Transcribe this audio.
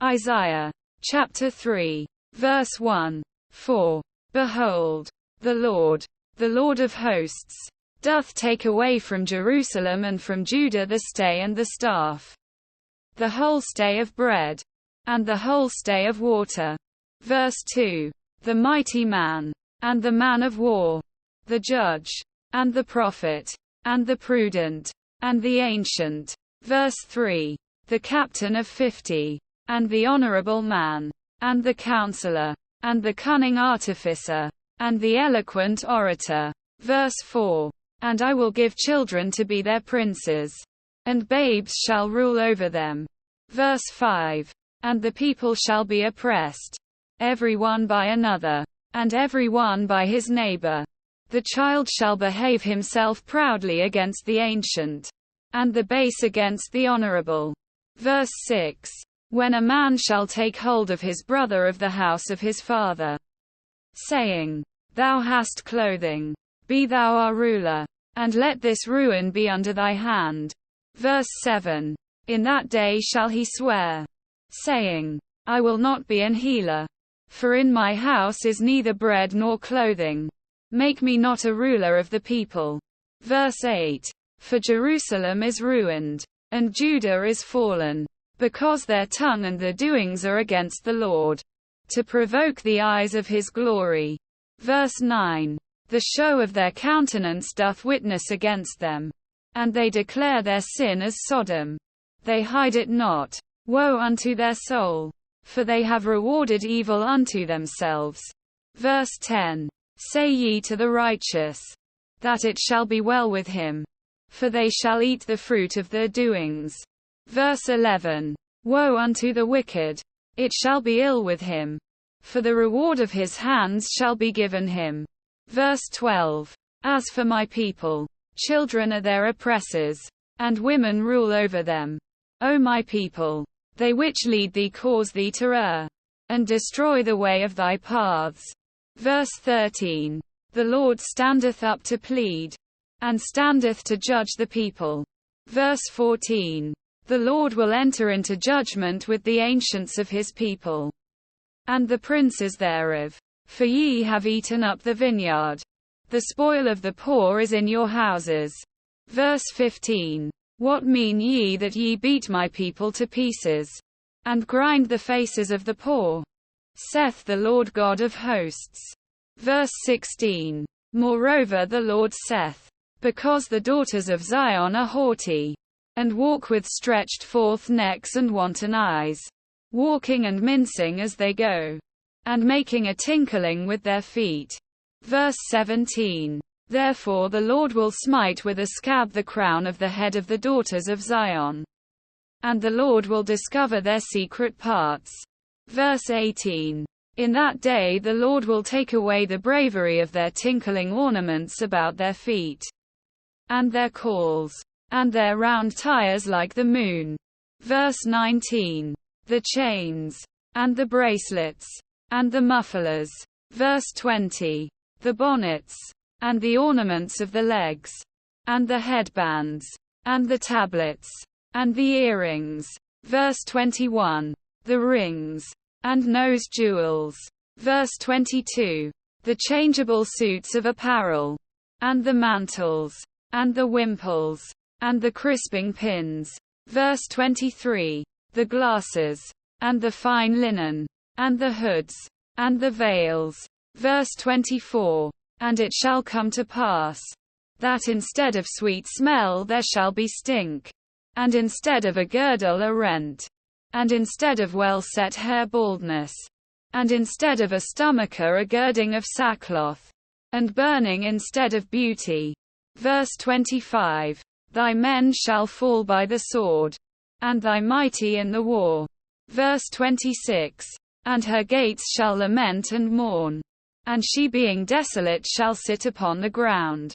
Isaiah chapter 3, verse 1. For, behold, the Lord of hosts, doth take away from Jerusalem and from Judah the stay and the staff, the whole stay of bread, and the whole stay of water. Verse 2. The mighty man, and the man of war, the judge, and the prophet, and the prudent, and the ancient. Verse 3. The captain of 50, and the honorable man, and the counselor, and the cunning artificer, and the eloquent orator. Verse 4. And I will give children to be their princes, and babes shall rule over them. Verse 5. And the people shall be oppressed, every one by another, and every one by his neighbor. The child shall behave himself proudly against the ancient, and the base against the honorable. Verse 6. When a man shall take hold of his brother of the house of his father, saying, Thou hast clothing, be thou our ruler, and let this ruin be under thy hand. Verse 7. In that day shall he swear, saying, I will not be an healer, for in my house is neither bread nor clothing. Make me not a ruler of the people. Verse 8. For Jerusalem is ruined, and Judah is fallen, because their tongue and their doings are against the Lord, to provoke the eyes of his glory. Verse 9. The show of their countenance doth witness against them, and they declare their sin as Sodom. They hide it not. Woe unto their soul, for they have rewarded evil unto themselves. Verse 10. Say ye to the righteous, that it shall be well with him, for they shall eat the fruit of their doings. Verse 11. Woe unto the wicked, it shall be ill with him, for the reward of his hands shall be given him. Verse 12. As for my people, children are their oppressors, and women rule over them. O my people, they which lead thee cause thee to err, and destroy the way of thy paths. Verse 13. The Lord standeth up to plead, and standeth to judge the people. Verse 14. The Lord will enter into judgment with the ancients of his people, and the princes thereof. For ye have eaten up the vineyard. The spoil of the poor is in your houses. Verse 15. What mean ye that ye beat my people to pieces, and grind the faces of the poor? Saith the Lord God of hosts. Verse 16. Moreover the Lord saith, because the daughters of Zion are haughty, and walk with stretched forth necks and wanton eyes, walking and mincing as they go, and making a tinkling with their feet. Verse 17. Therefore the Lord will smite with a scab the crown of the head of the daughters of Zion, and the Lord will discover their secret parts. Verse 18. In that day the Lord will take away the bravery of their tinkling ornaments about their feet, and their calls, and their round tires like the moon. Verse 19. The chains, and the bracelets, and the mufflers. Verse 20. The bonnets, and the ornaments of the legs, and the headbands, and the tablets, and the earrings. Verse 21. The rings, and nose jewels. Verse 22. The changeable suits of apparel, and the mantles, and the wimples, and the crisping pins. Verse 23. The glasses, and the fine linen, and the hoods, and the veils. Verse 24. And it shall come to pass, that instead of sweet smell there shall be stink, and instead of a girdle a rent, and instead of well-set hair baldness, and instead of a stomacher a girding of sackcloth, and burning instead of beauty. Verse 25. Thy men shall fall by the sword, and thy mighty in the war. Verse 26. And her gates shall lament and mourn, and she being desolate shall sit upon the ground.